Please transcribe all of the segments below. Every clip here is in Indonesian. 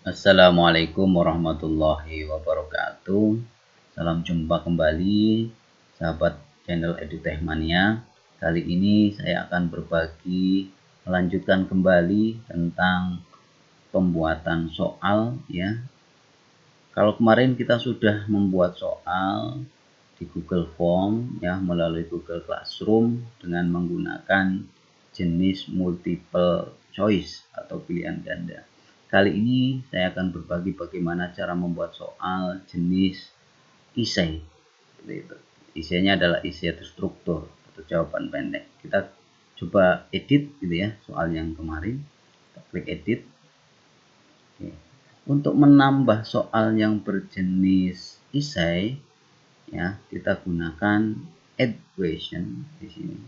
Assalamualaikum warahmatullahi wabarakatuh. Salam jumpa kembali sahabat channel EduTech Mania. Kali ini saya akan melanjutkan kembali tentang pembuatan soal ya. Kalau kemarin kita sudah membuat soal di Google Form ya, melalui Google Classroom dengan menggunakan jenis multiple choice atau pilihan ganda. Kali ini saya akan berbagi bagaimana cara membuat soal jenis esai. Esainya adalah esai terstruktur atau jawaban pendek. Kita coba edit gitu ya soal yang kemarin. Kita klik edit. Oke. Untuk menambah soal yang berjenis esai ya, kita gunakan add question di sini.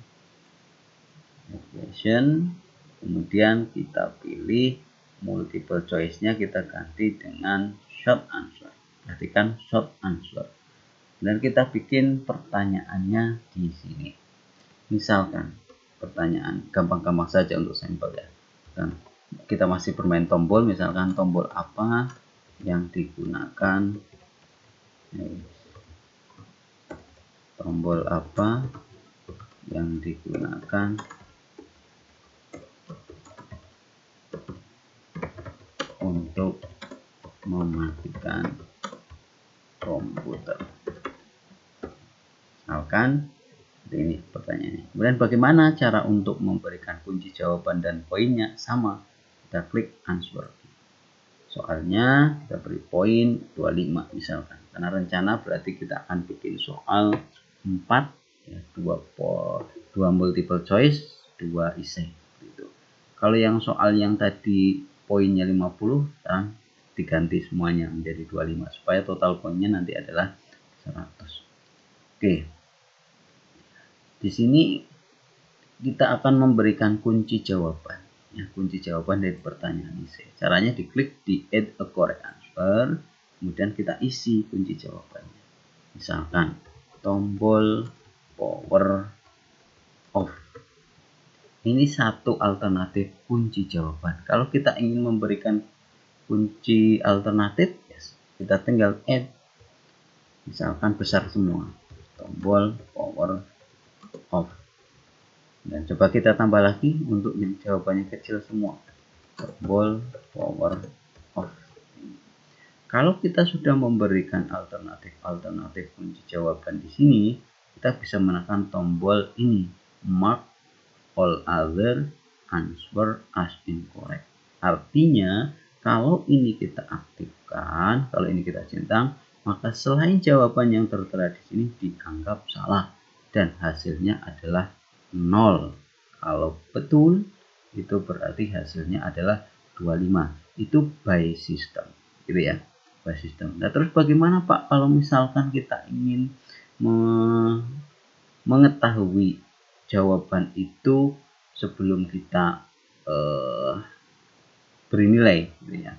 Add question, kemudian kita pilih multiple choice-nya, kita ganti dengan short answer. Perhatikan short answer. Dan kita bikin pertanyaannya di sini. Misalkan pertanyaan gampang-gampang saja untuk sampel ya. Dan kita masih bermain tombol, misalkan tombol apa yang digunakan, tombol apa yang digunakan untuk mematikan komputer. Misalkan ini pertanyaannya. Kemudian bagaimana cara untuk memberikan kunci jawaban dan poinnya? Sama, kita klik answer. Soalnya kita beri poin 25 misalkan. Karena rencana berarti kita akan bikin soal 4 ya, 2 multiple choice, 2 esai gitu. Kalau yang soal yang tadi poinnya 50, sekarang diganti semuanya menjadi 25 supaya total poinnya nanti adalah 100. Oke. Di sini kita akan memberikan kunci jawaban. Ya, kunci jawaban dari pertanyaan isi. Caranya diklik di add a correct answer, kemudian kita isi kunci jawabannya. Misalkan tombol power off. Ini satu alternatif kunci jawaban. Kalau kita ingin memberikan kunci alternatif, kita tinggal add. Misalkan besar semua. Tombol power off. Dan coba kita tambah lagi untuk yang jawabannya kecil semua. Tombol power off. Kalau kita sudah memberikan alternatif kunci jawaban di sini, kita bisa menekan tombol ini, mark all other answer as incorrect. Artinya, kalau ini kita aktifkan, kalau ini kita centang, maka selain jawaban yang tertera di sini dianggap salah dan hasilnya adalah 0. Kalau betul, itu berarti hasilnya adalah 25. Itu by system, gitu ya. By system. Nah, terus bagaimana Pak kalau misalkan kita ingin mengetahui jawaban itu sebelum kita beri nilai, gitu ya.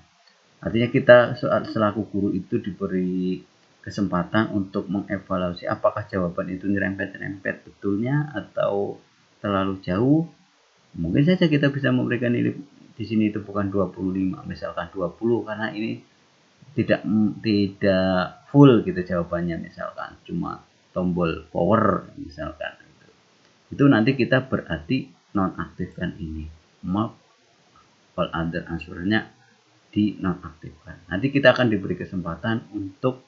Artinya kita selaku guru itu diberi kesempatan untuk mengevaluasi apakah jawaban itu nyerempet-nyerempet betulnya atau terlalu jauh. Mungkin saja kita bisa memberikan nilai di sini itu bukan 25, misalkan 20, karena ini tidak full gitu jawabannya, misalkan cuma tombol power misalkan. Itu nanti kita berarti nonaktifkan ini, mark all other answer-nya dinonaktifkan. Nanti kita akan diberi kesempatan untuk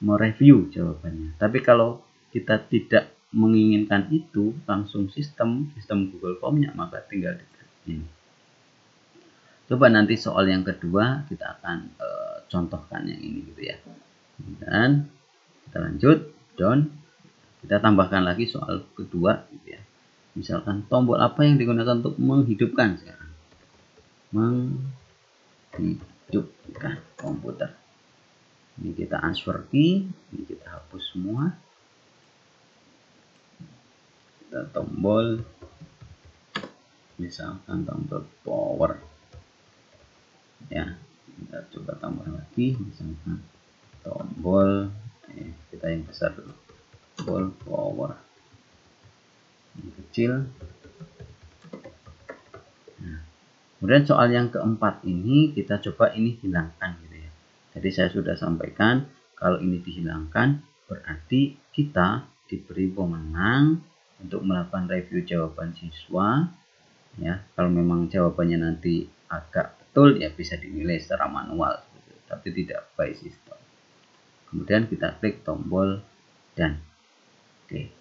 mereview jawabannya. Tapi kalau kita tidak menginginkan itu langsung sistem Google Form-nya, maka tinggal diklik ini. Coba nanti soal yang kedua kita akan contohkan yang ini gitu ya. Dan kita lanjut down, kita tambahkan lagi soal kedua gitu ya. Misalkan tombol apa yang digunakan untuk menghidupkan sekarang? Menghidupkan komputer. Ini kita answer key, ini kita hapus semua. Kita tombol, misalkan tombol power. Ya, kita coba tambah lagi, misalkan tombol, kita yang besar dulu, tombol power. Ini kecil. Nah, Kemudian soal yang keempat ini kita coba ini hilangkan gitu ya. Jadi saya sudah sampaikan kalau ini dihilangkan berarti kita diberi wewenang untuk melakukan review jawaban siswa ya. Kalau memang jawabannya nanti agak betul ya bisa dinilai secara manual gitu, tapi tidak by system. Kemudian kita klik tombol dan oke.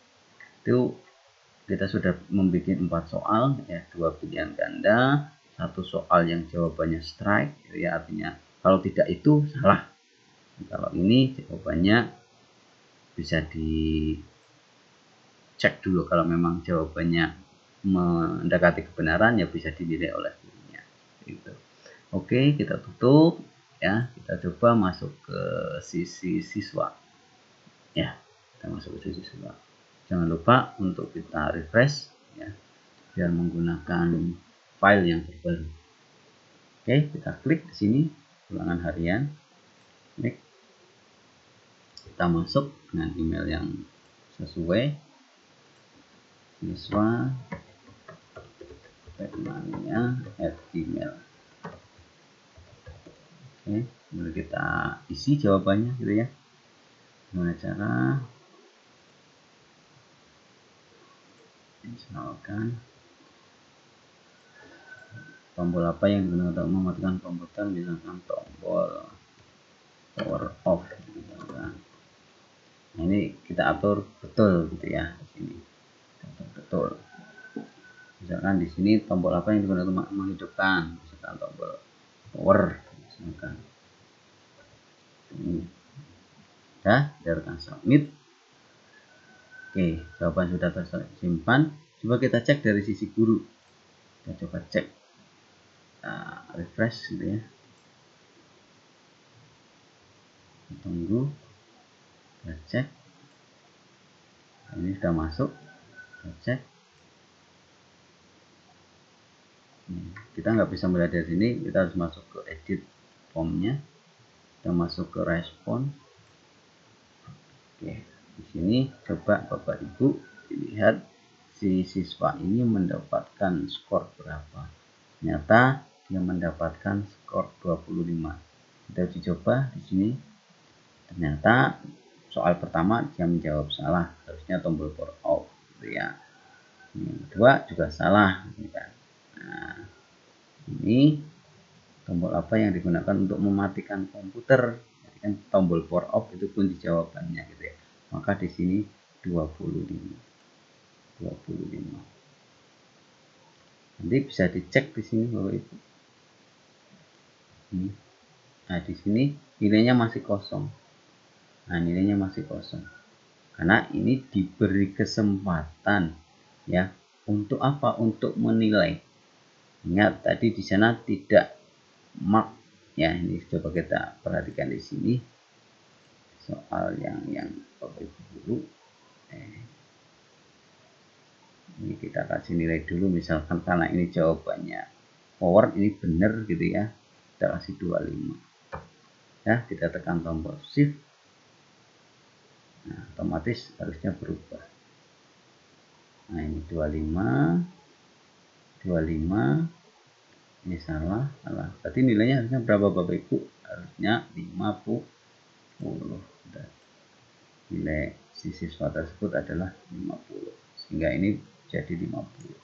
Itu kita sudah membuat 4 soal ya, 2 pilihan ganda, 1 soal yang jawabannya strike ya, artinya kalau tidak itu salah. Kalau ini jawabannya bisa dicek dulu, kalau memang jawabannya mendekati kebenaran ya bisa dinilai oleh gurunya gitu. Oke, kita tutup ya, kita coba masuk ke sisi siswa ya, kita masuk ke sisi siswa. Jangan lupa untuk kita refresh ya, biar menggunakan file yang terbaru. Oke, kita klik di sini ulangan harian. Klik. Kita masuk dengan email yang sesuai. Siswa Fernania@gmail. Oke, kemudian kita isi jawabannya gitu ya. Gimana cara? Misalkan tombol apa yang digunakan untuk mematikan komputer, misalkan tombol power off misalkan. Nah, ini kita atur betul gitu ya di sini. Atur betul. Misalkan di sini tombol apa yang digunakan untuk menghidupkan, misalkan tombol power misalkan. Ini sudah, biarkan submit. Oke, jawaban sudah tersimpan. Coba kita cek dari sisi guru. Kita coba cek, refresh gitu ya. Tunggu, kita cek. Ini sudah masuk, kita cek. Kita nggak bisa melihat dari sini, kita harus masuk ke edit formnya. Kita masuk ke respon. Oke, di sini coba Bapak Ibu lihat si siswa ini mendapatkan skor berapa. Ternyata dia mendapatkan skor 25. Kita uji coba di sini. Ternyata soal pertama dia menjawab salah, harusnya tombol power off gitu ya. Yang kedua juga salah gitu kan. Nah, ini tombol apa yang digunakan untuk mematikan komputer. Jadi kan tombol power off itu kunci jawabannya gitu ya. Maka di sini 25. Nanti bisa dicek di sini Bapak Ibu. Nah, di sini nilainya masih kosong. Nah, nilainya masih kosong. Karena ini diberi kesempatan ya, untuk apa? Untuk menilai. Ingat tadi di sana tidak mark ya. Ini coba kita perhatikan di sini soal yang Bapak Ibu dulu. Ini kita kasih nilai dulu, misalkan karena ini jawabannya power, ini benar gitu ya, kita kasih 25 ya. Kita tekan tombol shift, nah otomatis harusnya berubah. Nah ini 25 ini salah, berarti nilainya harusnya berapa Bapak Ibu? Harusnya 50. Nilai si siswa tersebut adalah 50, sehingga ini jadi 50.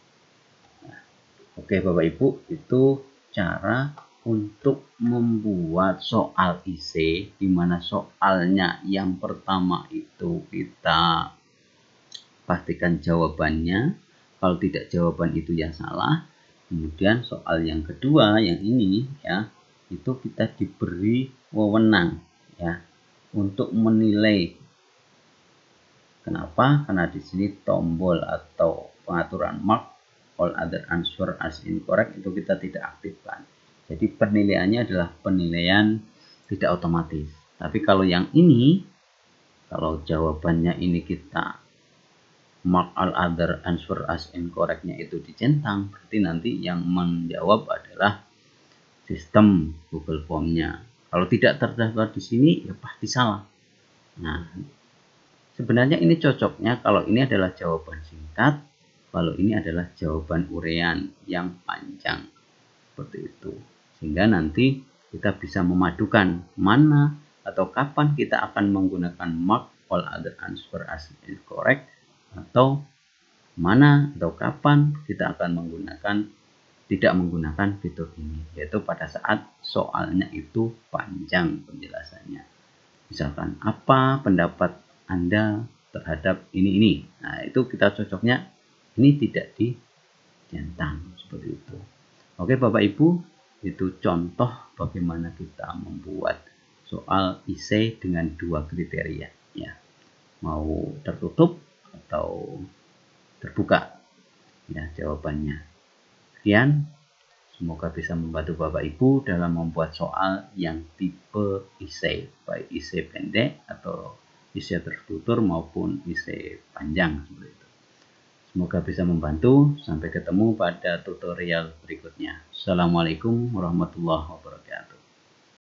Nah, oke Bapak Ibu, itu cara untuk membuat soal IC, di mana soalnya yang pertama itu kita pastikan jawabannya, kalau tidak jawaban itu yang salah. Kemudian soal yang kedua yang ini ya, itu kita diberi wewenang ya untuk menilai. Kenapa? Karena di sini tombol atau pengaturan mark all other answer as incorrect itu kita tidak aktifkan. Jadi penilaiannya adalah penilaian tidak otomatis. Tapi kalau yang ini, kalau jawabannya ini kita mark all other answer as incorrectnya itu dicentang, berarti nanti yang menjawab adalah sistem Google Form-nya. Kalau tidak terdaftar di sini ya pasti salah. Nah, sebenarnya ini cocoknya kalau ini adalah jawaban singkat, kalau ini adalah jawaban urean yang panjang. seperti itu. Sehingga nanti kita bisa memadukan mana atau kapan kita akan menggunakan mark all other answer as incorrect, atau mana atau kapan kita akan tidak menggunakan fitur ini, yaitu pada saat soalnya itu panjang penjelasannya. Misalkan apa pendapat Anda terhadap ini. Nah, itu kita cocoknya ini tidak dicentang seperti itu. Oke Bapak Ibu, itu contoh bagaimana kita membuat soal essay dengan dua kriteria, ya. Mau tertutup atau terbuka, ya, jawabannya. Sekian, semoga bisa membantu Bapak Ibu dalam membuat soal yang tipe essay, baik essay pendek atau essay terstruktur maupun essay panjang seperti itu. Semoga bisa membantu. Sampai ketemu pada tutorial berikutnya. Assalamualaikum warahmatullahi wabarakatuh.